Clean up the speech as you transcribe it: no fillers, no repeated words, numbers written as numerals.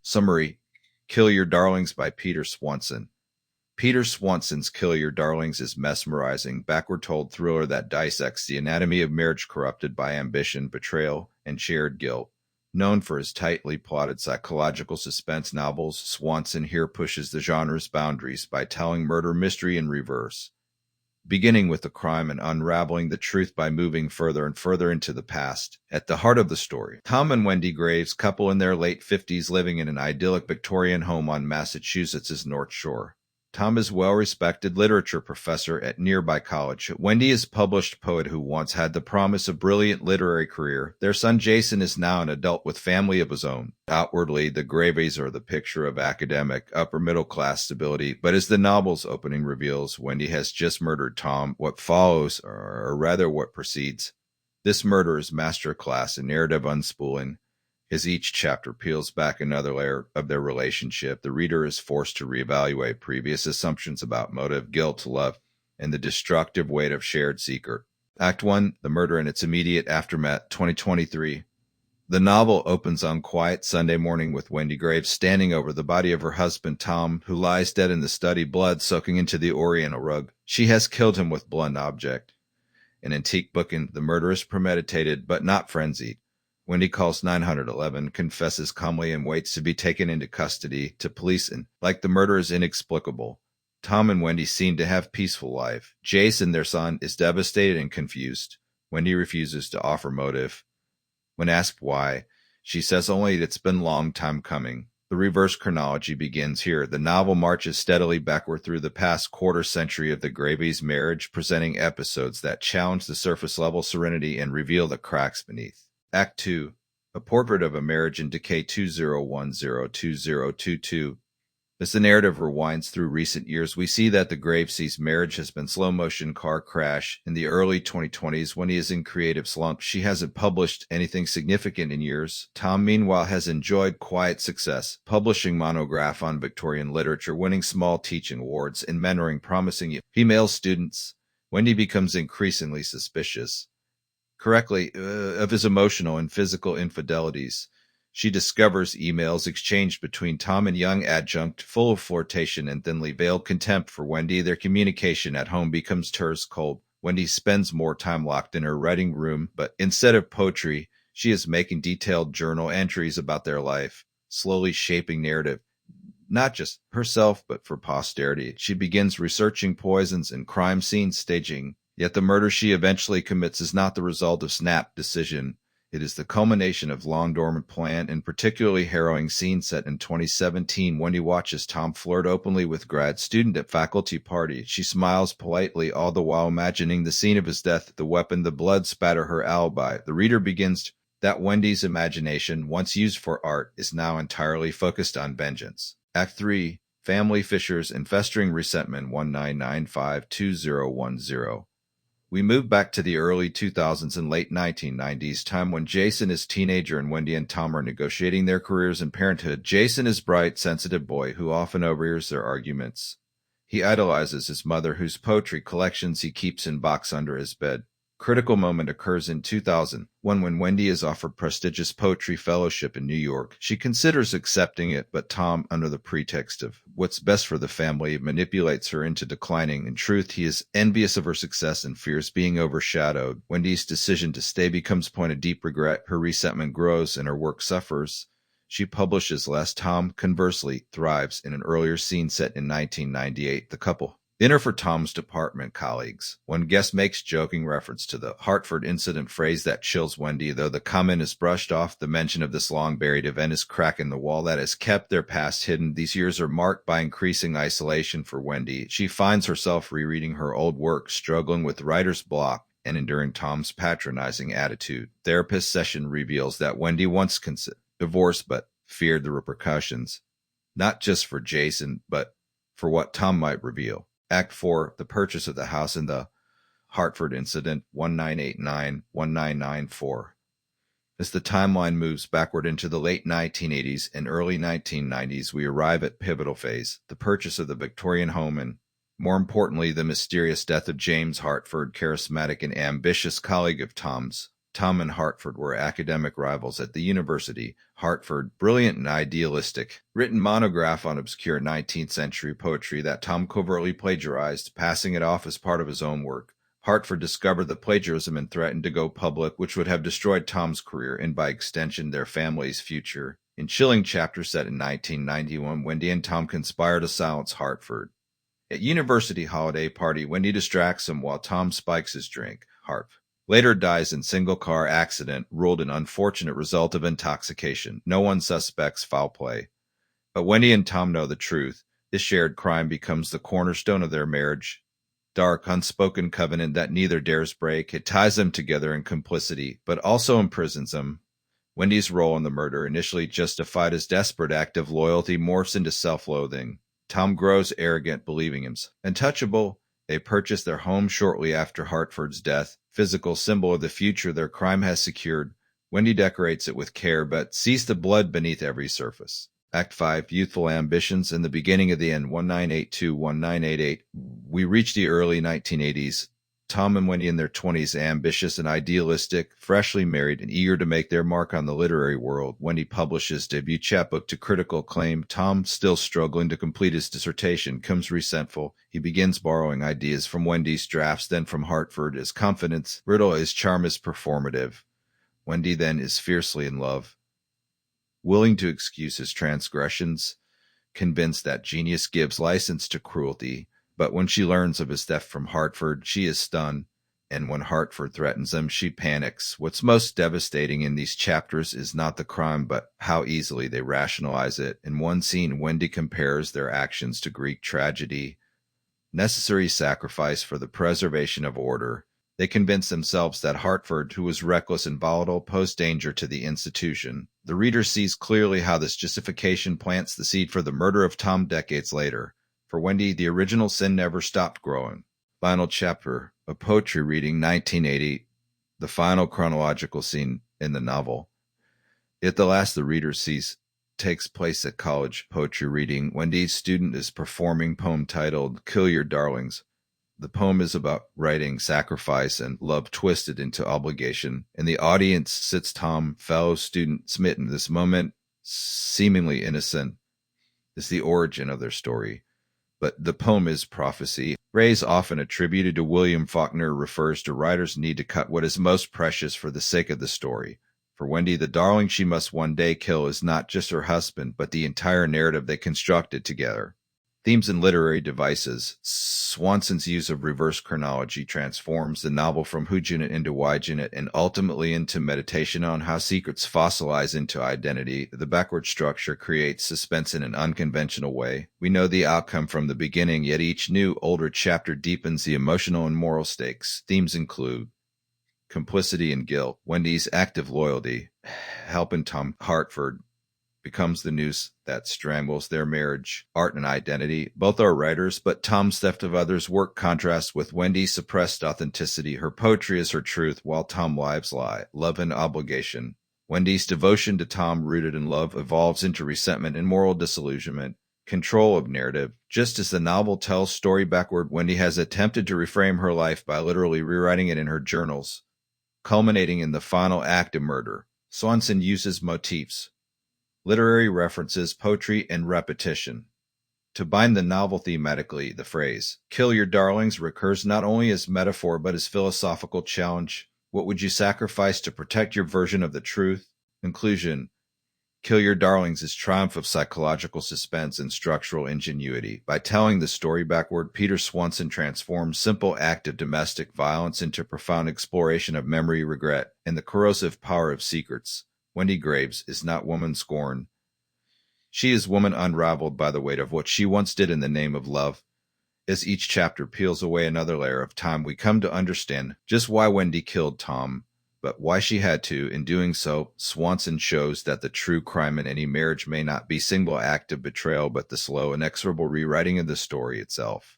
Summary: Kill Your Darlings by Peter Swanson. Peter Swanson's Kill Your Darlings is mesmerizing, backward-told thriller that dissects the anatomy of marriage corrupted by ambition, betrayal, and shared guilt. Known for his tightly plotted psychological suspense novels, Swanson here pushes the genre's boundaries by telling murder mystery in reverse, beginning with the crime and unraveling the truth by moving further and further into the past. At the heart of the story, Thom and Wendy Graves, couple in their late 50s living in an idyllic Victorian home on Massachusetts' North Shore. Thom is a well-respected literature professor at nearby college. Wendy is a published poet who once had the promise of a brilliant literary career. Their son Jason is now an adult with family of his own. Outwardly, the Graves are the picture of academic, upper-middle-class stability, but as the novel's opening reveals, Wendy has just murdered Thom. What follows, or rather what precedes, this murder is masterclass in narrative unspooling. As each chapter peels back another layer of their relationship, the reader is forced to reevaluate previous assumptions about motive, guilt, love, and the destructive weight of shared secret. Act 1, The Murder and Its Immediate Aftermath, 2023. The novel opens on quiet Sunday morning with Wendy Graves standing over the body of her husband Thom, who lies dead in the study, blood soaking into the Oriental rug. She has killed him with blunt object. An antique bookend, the murder is premeditated but not frenzied. Wendy calls 911, confesses calmly, and waits to be taken into custody to police, and like the murder is inexplicable. Thom and Wendy seem to have peaceful life. Jason, their son, is devastated and confused. Wendy refuses to offer motive. When asked why, she says only it's been a long time coming. The reverse chronology begins here. The novel marches steadily backward through the past quarter century of the Graves marriage, presenting episodes that challenge the surface-level serenity and reveal the cracks beneath. Act 2, A Portrait of a Marriage in Decay, 2010-2022. As the narrative rewinds through recent years, we see that the Graves' marriage has been slow-motion car crash. In the early 2020s, when he is in creative slump, she hasn't published anything significant in years. Thom, meanwhile, has enjoyed quiet success, publishing monograph on Victorian literature, winning small teaching awards, and mentoring promising female students. Wendy becomes increasingly suspicious of his emotional and physical infidelities. She discovers emails exchanged between Thom and young adjunct, full of flirtation and thinly veiled contempt for Wendy. Their communication at home becomes terse, cold. Wendy spends more time locked in her writing room, but instead of poetry, she is making detailed journal entries about their life, slowly shaping narrative, not just herself, but for posterity. She begins researching poisons and crime scene staging. Yet the murder she eventually commits is not the result of snap decision. It is the culmination of long-dormant plan and particularly harrowing scene set in 2017. Wendy watches Thom flirt openly with grad student at faculty party. She smiles politely, all the while imagining the scene of his death, the weapon, the blood spatter, her alibi. The reader begins that Wendy's imagination, once used for art, is now entirely focused on vengeance. Act 3, Family Fissures and Festering Resentment, 1995-2010. We move back to the early 2000s and late 1990s, time when Jason is a teenager and Wendy and Thom are negotiating their careers and parenthood. Jason is a bright, sensitive boy who often overhears their arguments. He idolizes his mother, whose poetry collections he keeps in a box under his bed. Critical moment occurs in 2001 when Wendy is offered prestigious poetry fellowship in New York. She considers accepting it, but Thom, under the pretext of what's best for the family, manipulates her into declining. In truth, he is envious of her success and fears being overshadowed. Wendy's decision to stay becomes a point of deep regret. Her resentment grows and her work suffers. She publishes less. Thom, conversely, thrives in an earlier scene set in 1998. The couple dinner for Thom's department colleagues. One guest makes joking reference to the Hartford incident, phrase that chills Wendy, though the comment is brushed off. The mention of this long-buried event is a crack in the wall that has kept their past hidden. These years are marked by increasing isolation for Wendy. She finds herself rereading her old work, struggling with writer's block, and enduring Thom's patronizing attitude. Therapist session reveals that Wendy once considered divorce but feared the repercussions, not just for Jason, but for what Thom might reveal. Act 4, The Purchase of the House in the Hartford Incident, 1989-1994. As the timeline moves backward into the late 1980s and early 1990s, we arrive at pivotal phase, the purchase of the Victorian home and, more importantly, the mysterious death of James Hartford, charismatic and ambitious colleague of Thom's. Thom and Hartford were academic rivals at the university. Hartford, brilliant and idealistic, written monograph on obscure 19th century poetry that Thom covertly plagiarized, passing it off as part of his own work. Hartford discovered the plagiarism and threatened to go public, which would have destroyed Thom's career and, by extension, their family's future. In chilling chapter set in 1991, Wendy and Thom conspire to silence Hartford. At university holiday party, Wendy distracts him while Thom spikes his drink. Harp later dies in single-car accident, ruled an unfortunate result of intoxication. No one suspects foul play. But Wendy and Thom know the truth. This shared crime becomes the cornerstone of their marriage. Dark, unspoken covenant that neither dares break. It ties them together in complicity, but also imprisons them. Wendy's role in the murder, initially justified as desperate act of loyalty, morphs into self-loathing. Thom grows arrogant, believing himself untouchable. They purchase their home shortly after Hartford's death, physical symbol of the future their crime has secured. Wendy decorates it with care, but sees the blood beneath every surface. Act 5, Youthful Ambitions, and the beginning of the end, 1982-1988. We reach the early 1980s. Thom and Wendy in their 20s, ambitious and idealistic, freshly married and eager to make their mark on the literary world. Wendy publishes debut chapbook to critical acclaim. Thom, still struggling to complete his dissertation, becomes resentful. He begins borrowing ideas from Wendy's drafts, then from Hartford. His confidence brittle, his charm is performative. Wendy then is fiercely in love. Willing to excuse his transgressions, convinced that genius gives license to cruelty. But when she learns of his theft from Hartford, she is stunned, and when Hartford threatens him, she panics. What's most devastating in these chapters is not the crime, but how easily they rationalize it. In one scene, Wendy compares their actions to Greek tragedy, necessary sacrifice for the preservation of order. They convince themselves that Hartford, who was reckless and volatile, posed danger to the institution. The reader sees clearly how this justification plants the seed for the murder of Thom decades later. For Wendy, the original sin never stopped growing. Final chapter, a poetry reading, 1980, the final chronological scene in the novel. At the last the reader sees takes place at college poetry reading. Wendy's student is performing poem titled Kill Your Darlings. The poem is about writing, sacrifice, and love twisted into obligation. In the audience sits Thom, fellow student, smitten. This moment, seemingly innocent, is the origin of their story. But the poem is prophecy. Phrase often attributed to William Faulkner refers to writers' need to cut what is most precious for the sake of the story. For Wendy, the darling she must one day kill is not just her husband, but the entire narrative they constructed together. Themes and literary devices. Swanson's use of reverse chronology transforms the novel from whodunit into whydunit and ultimately into meditation on how secrets fossilize into identity. The backward structure creates suspense in an unconventional way. We know the outcome from the beginning, yet each new, older chapter deepens the emotional and moral stakes. Themes include complicity and guilt, Wendy's active loyalty, helping Thom Hartford becomes the noose that strangles their marriage, art and identity. Both are writers, but Thom's theft of others' work contrasts with Wendy's suppressed authenticity. Her poetry is her truth, while Thom's lives lie, love and obligation. Wendy's devotion to Thom, rooted in love, evolves into resentment and moral disillusionment. Control of narrative. Just as the novel tells story backward, Wendy has attempted to reframe her life by literally rewriting it in her journals, culminating in the final act of murder. Swanson uses motifs, literary references, poetry, and repetition to bind the novel thematically. The phrase, kill your darlings, recurs not only as metaphor but as philosophical challenge. What would you sacrifice to protect your version of the truth? Conclusion, Kill Your Darlings is triumph of psychological suspense and structural ingenuity. By telling the story backward, Peter Swanson transforms simple act of domestic violence into profound exploration of memory, regret, and the corrosive power of secrets. Wendy Graves is not woman scorned. She is woman unraveled by the weight of what she once did in the name of love. As each chapter peels away another layer of time, we come to understand just why Wendy killed Thom, but why she had to. In doing so, Swanson shows that the true crime in any marriage may not be a single act of betrayal, but the slow, inexorable rewriting of the story itself.